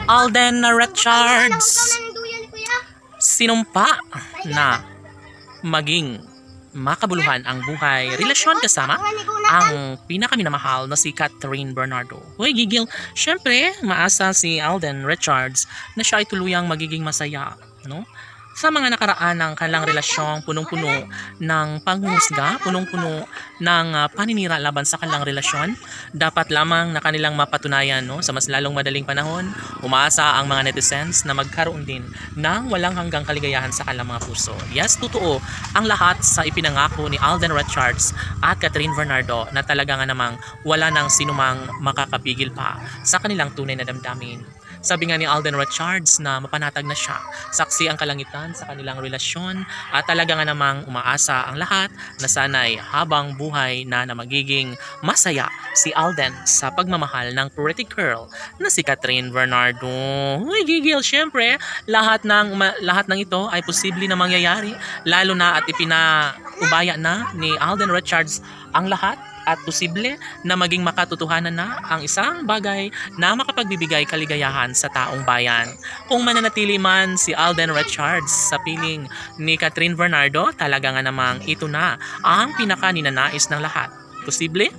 Alden Richards sinumpa na maging makabuluhan ang buhay, relasyon kasama ang pinakaminamahal na si Catherine Bernardo. Hoy, gigil. Syempre, maasa si Alden Richards na siya ay tuluyang magiging masaya, no? Sa mga nakaraan ng kanilang relasyong punong-puno ng panghusga, punong-puno ng paninira laban sa kanilang relasyon, dapat lamang na kanilang mapatunayan, no, sa mas lalong madaling panahon. Umaasa ang mga netizens na magkaroon din ng walang hanggang kaligayahan sa kanilang mga puso. Yes, totoo ang lahat sa ipinangako ni Alden Richards at Catherine Bernardo na talaga nga namang wala nang sinumang makakapigil pa sa kanilang tunay na damdamin. Sabi nga ni Alden Richards na mapanatag na siya, saksi ang kalangitan sa kanilang relasyon at talaga nga namang umaasa ang lahat na sana'y habang buhay na magiging masaya si Alden sa pagmamahal ng pretty girl na si Catherine Bernardo. Uy, gigil, syempre, lahat ng ito ay posible na mangyayari, lalo na at ipinaubaya na ni Alden Richards ang lahat at posible na maging makatotohanan na ang isang bagay na makapagbibigay kaligayahan sa taong bayan. Kung mananatili man si Alden Richards sa piling ni Catherine Bernardo, talaga nga namang ito na ang pinakaninanais ng lahat. Posible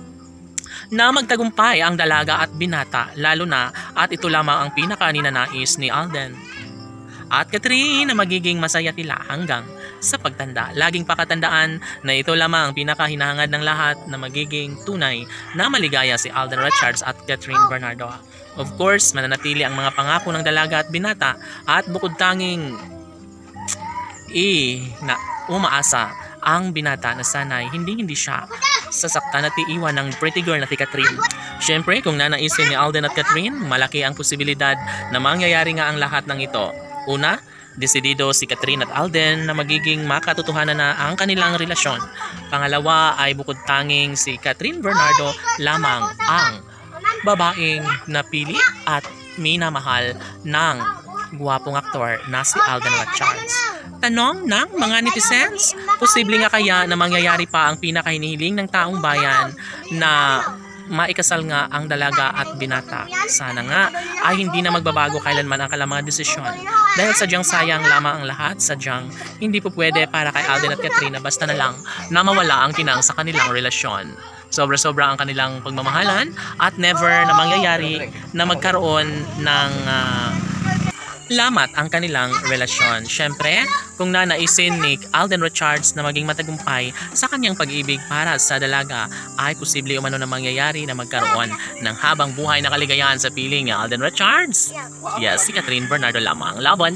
na magtagumpay ang dalaga at binata, lalo na at ito lamang ang pinakaninanais ni Alden at Catherine na magiging masaya sila hanggang sa pagtanda. Laging pakatandaan na ito lamang ang pinakahinahangad ng lahat na magiging tunay na maligaya si Alden Richards at Catherine Bernardo. Of course, mananatili ang mga pangako ng dalaga at binata at bukod tanging na umaasa ang binata na sana'y hindi siya sasaktan at iiwan ng pretty girl na si Catherine. Siyempre, kung nanaisin ni Alden at Catherine, malaki ang posibilidad na mangyayari nga ang lahat ng ito. Una, desidido si Catherine at Alden na magiging makatotohanan na ang kanilang relasyon. Pangalawa ay bukod tanging si Catherine Bernardo lamang ang babaeng napili at minamahal ng guwapong aktor na si Alden Richards. Tanong ng mga netizens, posible nga kaya na mangyayari pa ang pinakahinihiling ng taong bayan na maikasal nga ang dalaga at binata? Sana nga ay hindi na magbabago kailanman ang kanilang mga desisyon. Dahil sadyang sayang lamang ang lahat, sadyang hindi po pwede para kay Alden at Catherine na basta na lang na mawala ang tinang sa kanilang relasyon. Sobra-sobra ang kanilang pagmamahalan at never na mangyayari na magkaroon ng lamat ang kanilang relasyon. Siyempre, kung nanaisin ni Alden Richards na maging matagumpay sa kanyang pag-ibig para sa dalaga, ay posible umano na mangyayari na magkaroon ng habang buhay na kaligayahan sa piling ni Alden Richards. Yes, si Catherine Bernardo lamang. Laban!